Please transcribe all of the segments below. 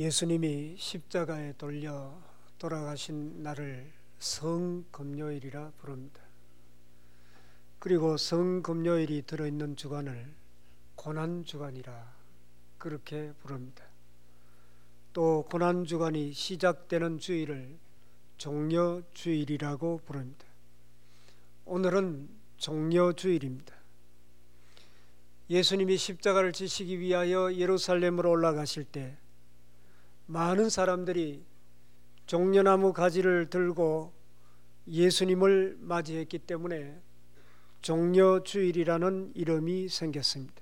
예수님이 십자가에 돌려 돌아가신 날을 성금요일이라 부릅니다. 그리고 성금요일이 들어있는 주간을 고난주간이라 그렇게 부릅니다. 또 고난주간이 시작되는 주일을 종려주일이라고 부릅니다. 오늘은 종려주일입니다. 예수님이 십자가를 지시기 위하여 예루살렘으로 올라가실 때 많은 사람들이 종려나무 가지를 들고 예수님을 맞이했기 때문에 종려주일이라는 이름이 생겼습니다.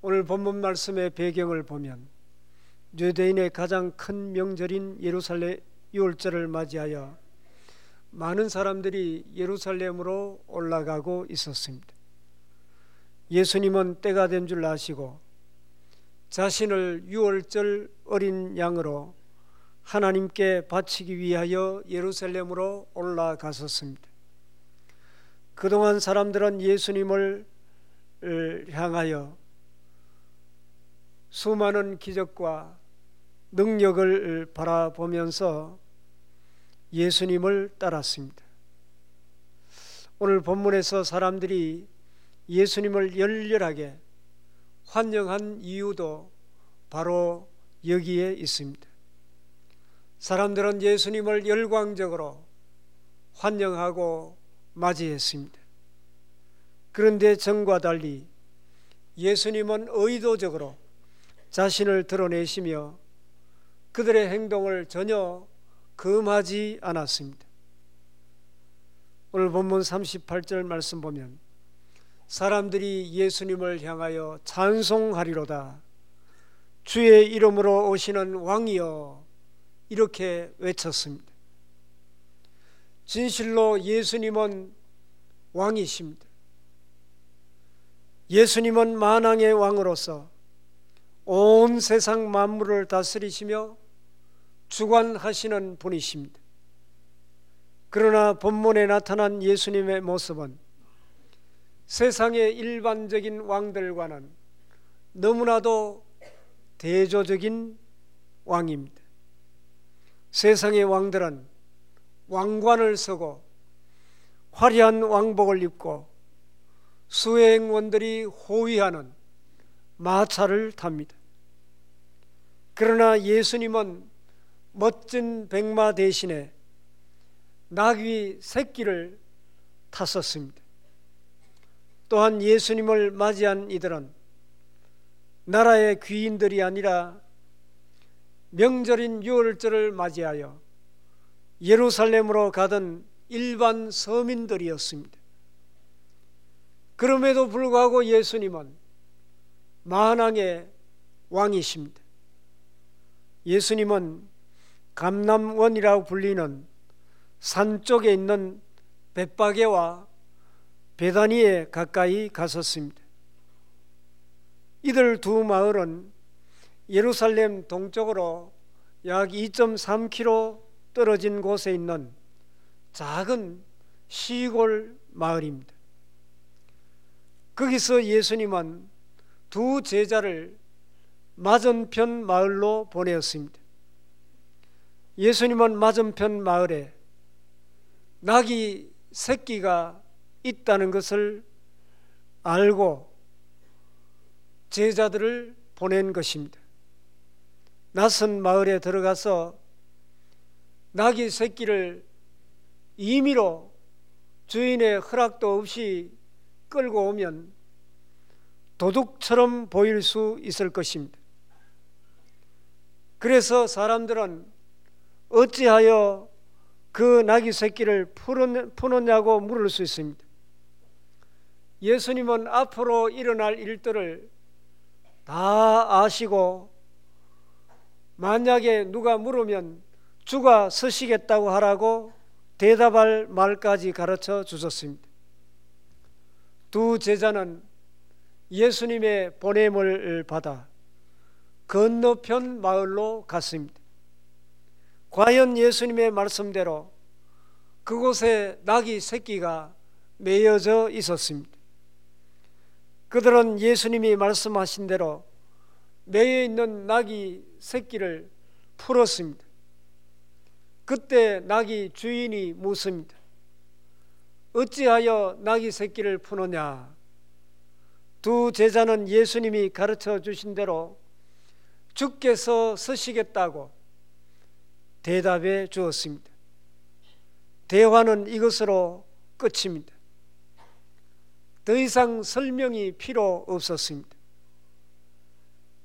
오늘 본문 말씀의 배경을 보면 유대인의 가장 큰 명절인 예루살렘 유월절을 맞이하여 많은 사람들이 예루살렘으로 올라가고 있었습니다. 예수님은 때가 된 줄 아시고 자신을 유월절 어린 양으로 하나님께 바치기 위하여 예루살렘으로 올라가셨습니다. 그동안 사람들은 예수님을 향하여 수많은 기적과 능력을 바라보면서 예수님을 따랐습니다. 오늘 본문에서 사람들이 예수님을 열렬하게 환영한 이유도 바로 여기에 있습니다. 사람들은 예수님을 열광적으로 환영하고 맞이했습니다. 그런데 전과 달리 예수님은 의도적으로 자신을 드러내시며 그들의 행동을 전혀 금하지 않았습니다. 오늘 본문 38절 말씀 보면 사람들이 예수님을 향하여 찬송하리로다. 주의 이름으로 오시는 왕이여 이렇게 외쳤습니다. 진실로 예수님은 왕이십니다. 예수님은 만왕의 왕으로서 온 세상 만물을 다스리시며 주관하시는 분이십니다. 그러나 본문에 나타난 예수님의 모습은 세상의 일반적인 왕들과는 너무나도 대조적인 왕입니다. 세상의 왕들은 왕관을 쓰고 화려한 왕복을 입고 수행원들이 호위하는 마차를 탑니다. 그러나 예수님은 멋진 백마 대신에 나귀 새끼를 탔었습니다. 또한 예수님을 맞이한 이들은 나라의 귀인들이 아니라 명절인 유월절을 맞이하여 예루살렘으로 가던 일반 서민들이었습니다. 그럼에도 불구하고 예수님은 만왕의 왕이십니다. 예수님은 감람원이라고 불리는 산 쪽에 있는 벳바게와 베다니에 가까이 가셨습니다. 이들 두 마을은 예루살렘 동쪽으로 약 2.3km 떨어진 곳에 있는 작은 시골 마을입니다. 거기서 예수님은 두 제자를 맞은편 마을로 보내었습니다. 예수님은 맞은편 마을에 나귀 새끼가 있다는 것을 알고 제자들을 보낸 것입니다. 낯선 마을에 들어가서 나귀 새끼를 임의로 주인의 허락도 없이 끌고 오면 도둑처럼 보일 수 있을 것입니다. 그래서 사람들은 어찌하여 그 나귀 새끼를 푸느냐고 물을 수 있습니다. 예수님은 앞으로 일어날 일들을 다 아시고 만약에 누가 물으면 주가 서시겠다고 하라고 대답할 말까지 가르쳐 주셨습니다. 두 제자는 예수님의 보냄을 받아 건너편 마을로 갔습니다. 과연 예수님의 말씀대로 그곳에 나귀 새끼가 매여져 있었습니다. 그들은 예수님이 말씀하신 대로 매여 있는 나귀 새끼를 풀었습니다. 그때 나귀 주인이 묻습니다. 어찌하여 나귀 새끼를 푸느냐? 두 제자는 예수님이 가르쳐 주신 대로 주께서 서시겠다고 대답해 주었습니다. 대화는 이것으로 끝입니다. 더 이상 설명이 필요 없었습니다.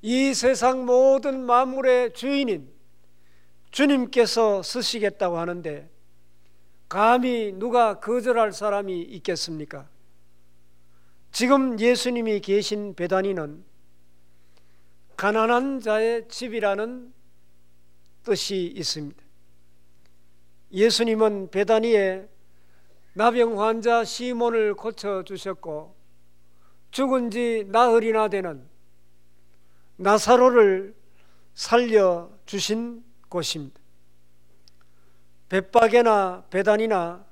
이 세상 모든 만물의 주인인 주님께서 서시겠다고 하는데 감히 누가 거절할 사람이 있겠습니까? 지금 예수님이 계신 베다니는 가난한 자의 집이라는 뜻이 있습니다. 예수님은 베다니에 나병 환자 시몬을 고쳐주셨고 죽은 지 나흘이나 되는 나사로를 살려주신 곳입니다. 벳박이나 베다니나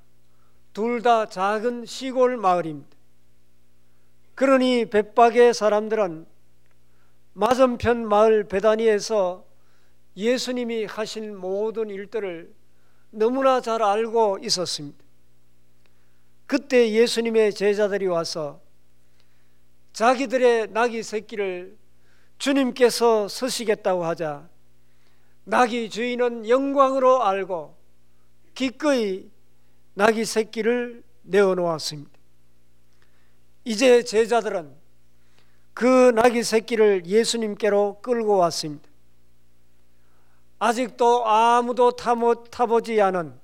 둘 다 작은 시골 마을입니다. 그러니 벳박의 사람들은 맞은편 마을 베다니에서 예수님이 하신 모든 일들을 너무나 잘 알고 있었습니다. 그때 예수님의 제자들이 와서 자기들의 나귀 새끼를 주님께서 서시겠다고 하자 나귀 주인은 영광으로 알고 기꺼이 나귀 새끼를 내어놓았습니다. 이제 제자들은 그 나귀 새끼를 예수님께로 끌고 왔습니다. 아직도 아무도 타보지 않은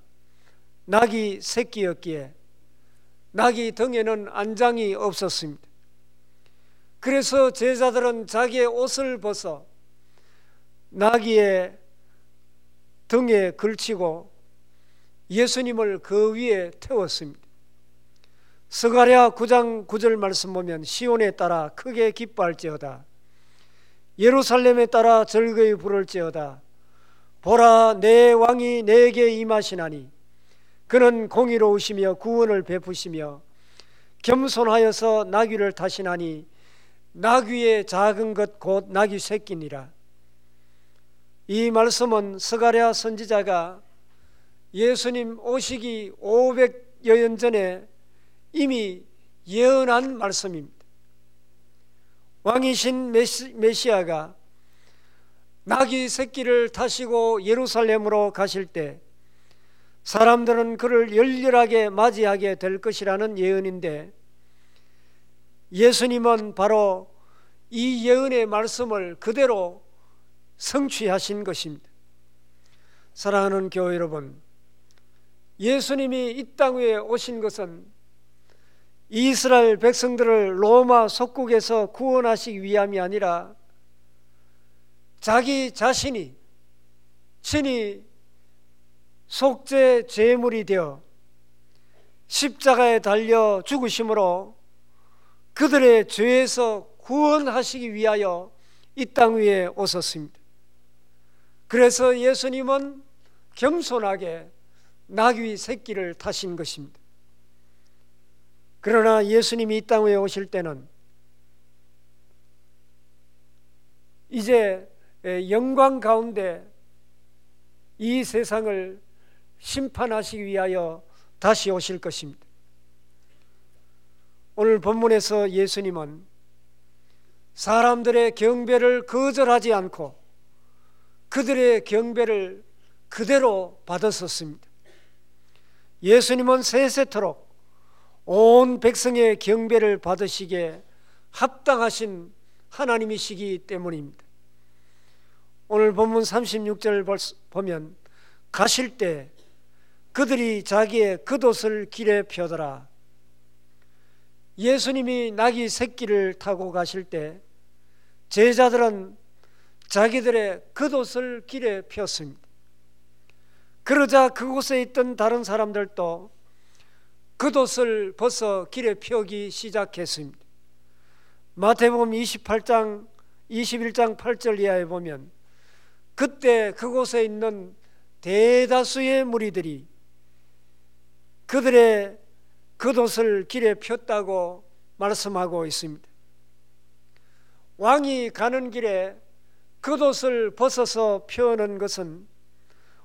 나귀 새끼였기에 나귀 등에는 안장이 없었습니다. 그래서 제자들은 자기의 옷을 벗어 나귀의 등에 걸치고 예수님을 그 위에 태웠습니다. 스가랴 9장 9절 말씀 보면 시온에 따라 크게 기뻐할지어다 예루살렘에 따라 즐거이 부를지어다 보라 내 왕이 내게 임하시나니 그는 공의로우시며 구원을 베푸시며 겸손하여서 나귀를 타시나니 나귀의 작은 것 곧 나귀 새끼니라. 이 말씀은 스가랴 선지자가 예수님 오시기 500여 년 전에 이미 예언한 말씀입니다. 왕이신 메시아가 나귀 새끼를 타시고 예루살렘으로 가실 때 사람들은 그를 열렬하게 맞이하게 될 것이라는 예언인데 예수님은 바로 이 예언의 말씀을 그대로 성취하신 것입니다. 사랑하는 교회 여러분, 예수님이 이 땅 위에 오신 것은 이스라엘 백성들을 로마 속국에서 구원하시기 위함이 아니라 자기 자신이 친히 속죄 제물이 되어 십자가에 달려 죽으심으로 그들의 죄에서 구원하시기 위하여 이 땅 위에 오셨습니다. 그래서 예수님은 겸손하게 나귀 새끼를 타신 것입니다. 그러나 예수님이 이 땅 위에 오실 때는 이제 영광 가운데 이 세상을 심판하시기 위하여 다시 오실 것입니다. 오늘 본문에서 예수님은 사람들의 경배를 거절하지 않고 그들의 경배를 그대로 받으셨습니다. 예수님은 세세토록 온 백성의 경배를 받으시기에 합당하신 하나님이시기 때문입니다. 오늘 본문 36절 보면 가실 때 그들이 자기의 겉옷을 길에 펴더라. 예수님이 나귀 새끼를 타고 가실 때 제자들은 자기들의 겉옷을 길에 폈습니다. 그러자 그곳에 있던 다른 사람들도 겉옷을 벗어 길에 펴기 시작했습니다. 마태복음 21장 8절 이하에 보면 그때 그곳에 있는 대다수의 무리들이 그들의 겉옷을 길에 폈다고 말씀하고 있습니다. 왕이 가는 길에 겉옷을 벗어서 펴는 것은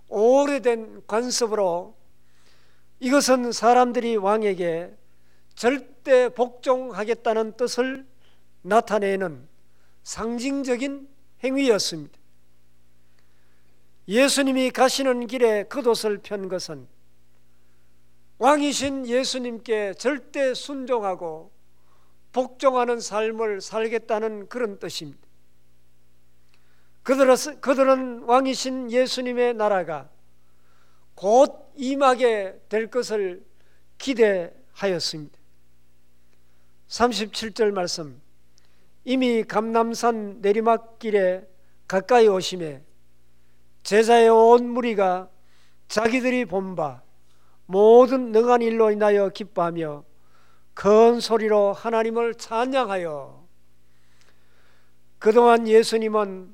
오래된 관습으로 이것은 사람들이 왕에게 절대 복종하겠다는 뜻을 나타내는 상징적인 행위였습니다. 예수님이 가시는 길에 겉옷을 편 것은 왕이신 예수님께 절대 순종하고 복종하는 삶을 살겠다는 그런 뜻입니다. 그들은 왕이신 예수님의 나라가 곧 임하게 될 것을 기대하였습니다. 37절 말씀, 이미 감람산 내리막길에 가까이 오심에 제자의 온 무리가 자기들이 본 바 모든 능한 일로 인하여 기뻐하며 큰 소리로 하나님을 찬양하여, 그동안 예수님은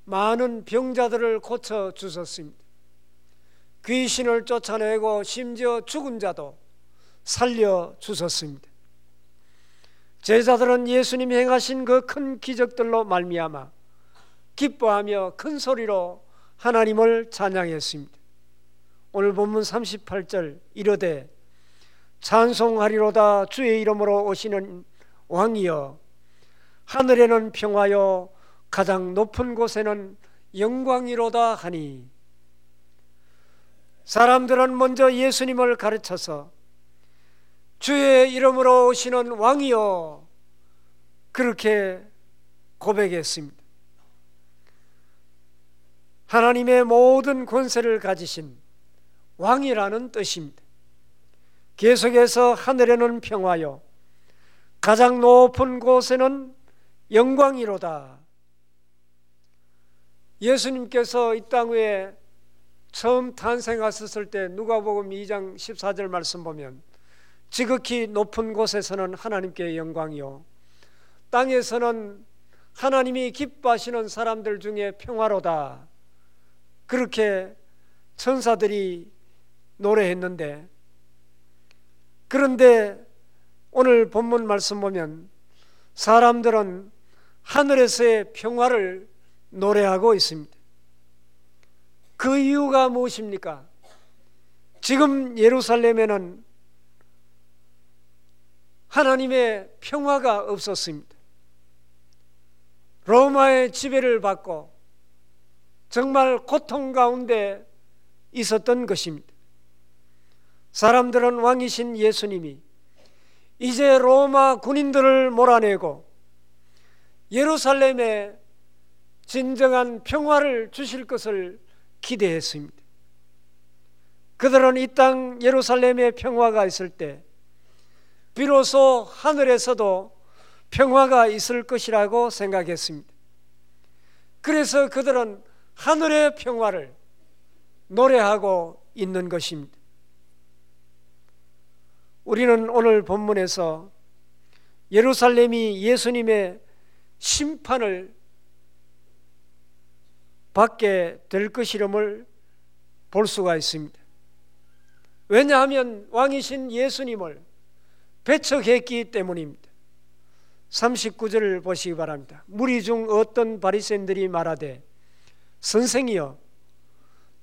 많은 병자들을 고쳐 주셨습니다. 귀신을 쫓아내고 심지어 죽은 자도 살려 주셨습니다. 제자들은 예수님이 행하신 그 큰 기적들로 말미암아 기뻐하며 큰 소리로 하나님을 찬양했습니다. 오늘 본문 38절, 이르되 찬송하리로다 주의 이름으로 오시는 왕이여, 하늘에는 평화요 가장 높은 곳에는 영광이로다 하니, 사람들은 먼저 예수님을 가르쳐서 주의 이름으로 오시는 왕이여 그렇게 고백했습니다. 하나님의 모든 권세를 가지신 왕이라는 뜻입니다. 계속해서 하늘에는 평화요 가장 높은 곳에는 영광이로다. 예수님께서 이 땅 위에 처음 탄생하셨을 때 누가복음 2장 14절 말씀 보면 지극히 높은 곳에서는 하나님께 영광이요 땅에서는 하나님이 기뻐하시는 사람들 중에 평화로다, 그렇게 천사들이 노래했는데, 그런데 오늘 본문 말씀 보면 사람들은 하늘에서의 평화를 노래하고 있습니다. 그 이유가 무엇입니까? 지금 예루살렘에는 하나님의 평화가 없었습니다. 로마의 지배를 받고 정말 고통 가운데 있었던 것입니다. 사람들은 왕이신 예수님이 이제 로마 군인들을 몰아내고 예루살렘에 진정한 평화를 주실 것을 기대했습니다. 그들은 이 땅 예루살렘에 평화가 있을 때 비로소 하늘에서도 평화가 있을 것이라고 생각했습니다. 그래서 그들은 하늘의 평화를 노래하고 있는 것입니다. 우리는 오늘 본문에서 예루살렘이 예수님의 심판을 받게 될 것이름을 볼 수가 있습니다. 왜냐하면 왕이신 예수님을 배척했기 때문입니다. 39절을 보시기 바랍니다. 무리 중 어떤 바리새인들이 말하되 선생이여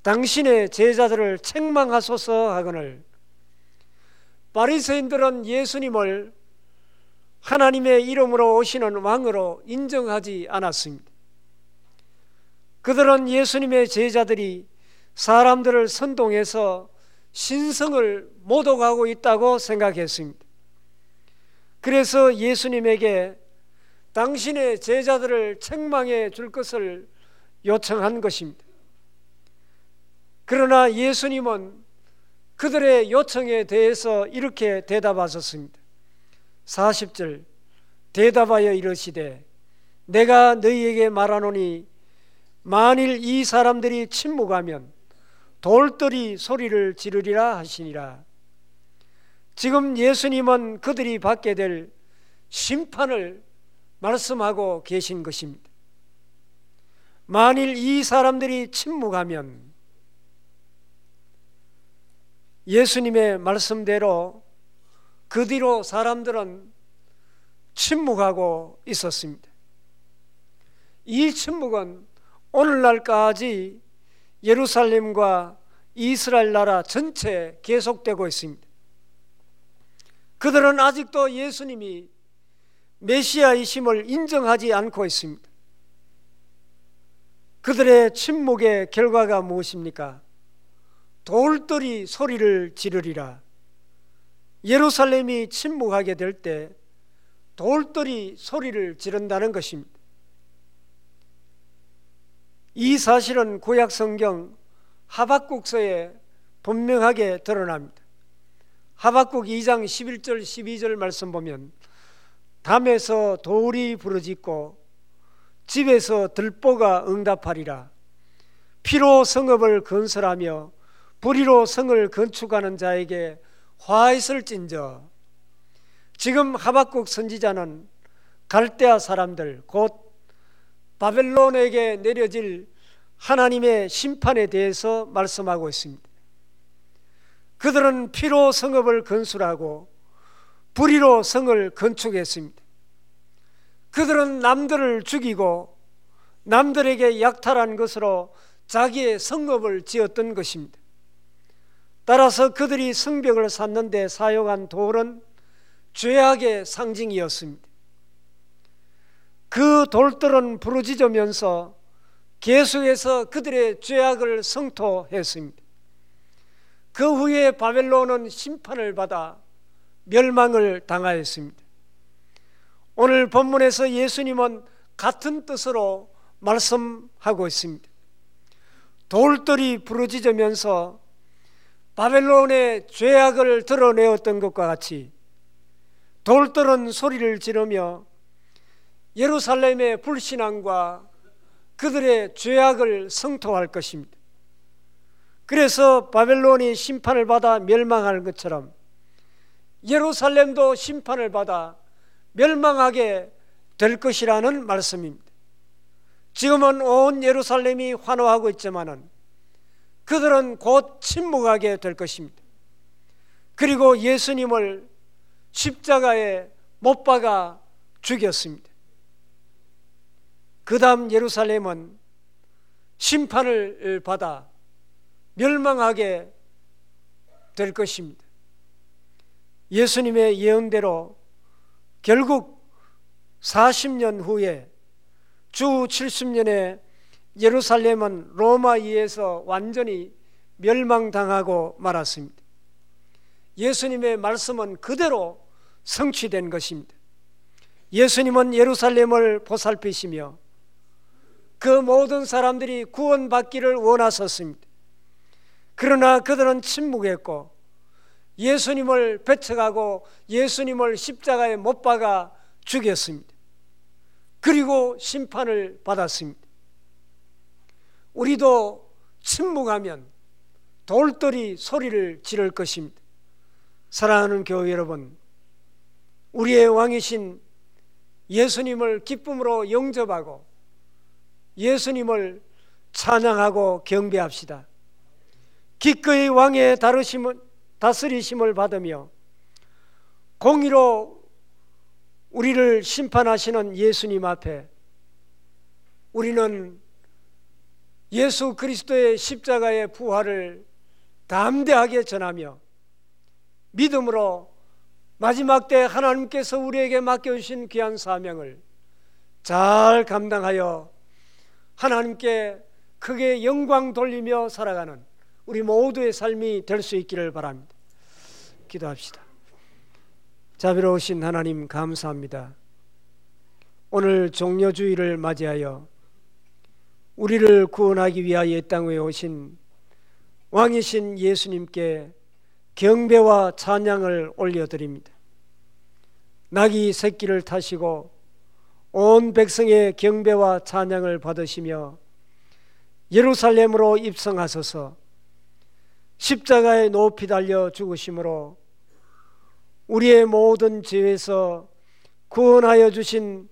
당신의 제자들을 책망하소서 하거늘, 바리새인들은 예수님을 하나님의 이름으로 오시는 왕으로 인정하지 않았습니다. 그들은 예수님의 제자들이 사람들을 선동해서 신성을 모독하고 있다고 생각했습니다. 그래서 예수님에게 당신의 제자들을 책망해 줄 것을 요청한 것입니다. 그러나 예수님은 그들의 요청에 대해서 이렇게 대답하셨습니다. 40절, 대답하여 이르시되 내가 너희에게 말하노니 만일 이 사람들이 침묵하면 돌들이 소리를 지르리라 하시니라. 지금 예수님은 그들이 받게 될 심판을 말씀하고 계신 것입니다. 만일 이 사람들이 침묵하면 예수님의 말씀대로 그 뒤로 사람들은 침묵하고 있었습니다. 이 침묵은 오늘날까지 예루살렘과 이스라엘 나라 전체에 계속되고 있습니다. 그들은 아직도 예수님이 메시아이심을 인정하지 않고 있습니다. 그들의 침묵의 결과가 무엇입니까? 돌들이 소리를 지르리라. 예루살렘이 침묵하게 될 때 돌들이 소리를 지른다는 것입니다. 이 사실은 구약 성경 하박국서에 분명하게 드러납니다. 하박국 2장 11절 12절 말씀 보면 담에서 돌이 부르짖고 집에서 들보가 응답하리라. 피로 성읍을 건설하며 불의로 성을 건축하는 자에게 화 있을진저. 지금 하박국 선지자는 갈대아 사람들 곧 바벨론에게 내려질 하나님의 심판에 대해서 말씀하고 있습니다. 그들은 피로 성읍을 건설하고 불의로 성을 건축했습니다. 그들은 남들을 죽이고 남들에게 약탈한 것으로 자기의 성읍을 지었던 것입니다. 따라서 그들이 성벽을 쌓는데 사용한 돌은 죄악의 상징이었습니다. 그 돌들은 부르짖으면서 계속해서 그들의 죄악을 성토했습니다. 그 후에 바벨론은 심판을 받아 멸망을 당하였습니다. 오늘 본문에서 예수님은 같은 뜻으로 말씀하고 있습니다. 돌들이 부르짖으면서 바벨론의 죄악을 드러내었던 것과 같이 돌들은 소리를 지르며 예루살렘의 불신앙과 그들의 죄악을 성토할 것입니다. 그래서 바벨론이 심판을 받아 멸망할 것처럼 예루살렘도 심판을 받아 멸망하게 될 것이라는 말씀입니다. 지금은 온 예루살렘이 환호하고 있지만은 그들은 곧 침묵하게 될 것입니다. 그리고 예수님을 십자가에 못 박아 죽였습니다. 그 다음 예루살렘은 심판을 받아 멸망하게 될 것입니다. 예수님의 예언대로 결국 40년 후에 주 70년에 예루살렘은 로마에 의해서 완전히 멸망당하고 말았습니다. 예수님의 말씀은 그대로 성취된 것입니다. 예수님은 예루살렘을 보살피시며 그 모든 사람들이 구원받기를 원하셨습니다. 그러나 그들은 침묵했고 예수님을 배척하고 예수님을 십자가에 못 박아 죽였습니다. 그리고 심판을 받았습니다. 우리도 침묵하면 돌들이 소리를 지를 것입니다. 사랑하는 교회 여러분, 우리의 왕이신 예수님을 기쁨으로 영접하고 예수님을 찬양하고 경배합시다. 기꺼이 왕의 다스리심을 받으며 공의로 우리를 심판하시는 예수님 앞에 우리는 예수 그리스도의 십자가의 부활을 담대하게 전하며 믿음으로 마지막 때 하나님께서 우리에게 맡겨주신 귀한 사명을 잘 감당하여 하나님께 크게 영광 돌리며 살아가는 우리 모두의 삶이 될 수 있기를 바랍니다. 기도합시다. 자비로우신 하나님 감사합니다. 오늘 종려주의를 맞이하여 우리를 구원하기 위하여 이 땅에 오신 왕이신 예수님께 경배와 찬양을 올려드립니다. 나귀 새끼를 타시고 온 백성의 경배와 찬양을 받으시며 예루살렘으로 입성하소서 십자가에 높이 달려 죽으심으로 우리의 모든 죄에서 구원하여 주신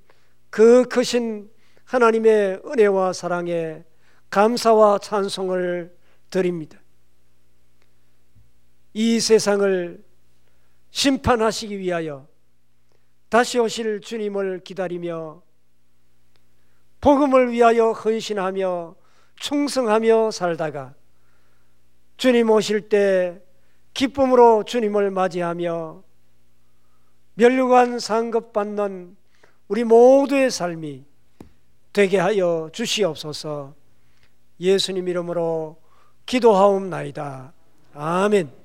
그 크신 하나님의 은혜와 사랑에 감사와 찬송을 드립니다. 이 세상을 심판하시기 위하여 다시 오실 주님을 기다리며 복음을 위하여 헌신하며 충성하며 살다가 주님 오실 때 기쁨으로 주님을 맞이하며 멸류관 상급받는 우리 모두의 삶이 되게 하여 주시옵소서. 예수님 이름으로 기도하옵나이다. 아멘.